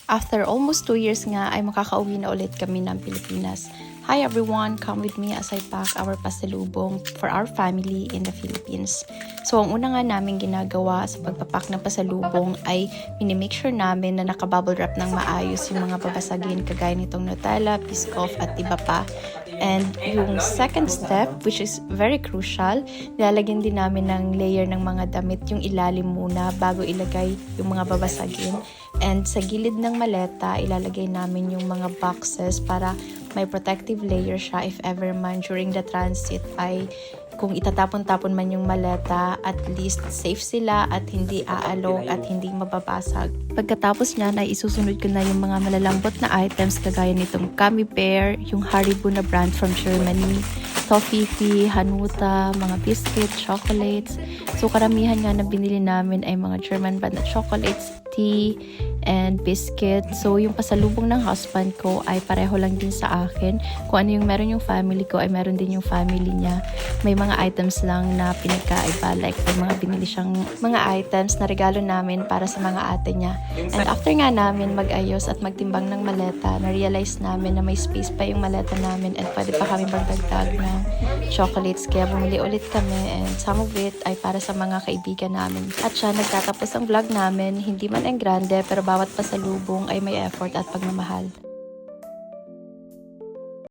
After almost 2 years nga ay makakauwi na ulit kami ng Pilipinas. Hi everyone! Come with me as I pack our pasalubong for our family in the Philippines. So ang una nga namin ginagawa sa pagpapak ng pasalubong ay minimake sure namin na nakabubble wrap ng maayos yung mga babasagin kagaya nitong Nutella, Biscoff at iba pa. And yung second step, which is very crucial, nilalagyan din namin ng layer ng mga damit yung ilalim muna bago ilagay yung mga babasagin. And sa gilid ng maleta, ilalagay namin yung mga boxes para may protective layer siya if ever man during the transit ay kung itatapon-tapon man yung maleta, at least safe sila at hindi aalog at hindi mababasag. Pagkatapos niyan ay isusunod ko na yung mga malalambot na items kagaya nitong Gummy Bear, yung Haribo na brand from Germany, Toffee, Hanuta, mga biscuit, chocolates. So karamihan nga na binili namin ay mga German brand na chocolates, tea, and biscuit. So yung pasalubong ng husband ko ay pareho lang din sa akin. Kung ano yung meron yung family ko ay meron din yung family niya. May mga items lang na pinagkaiba, like may mga binili siyang mga items na regalo namin para sa mga ate niya. And after nga namin mag-ayos at magtimbang ng maleta, na-realize namin na may space pa yung maleta namin and pwede pa kami magdagdag ng chocolates. Kaya bumili ulit kami, and some of it ay para sa mga kaibigan namin. At siya, nagtatapos ang vlog namin. Hindi man ang grande pero bawat pasalubong ay may effort at pagmamahal.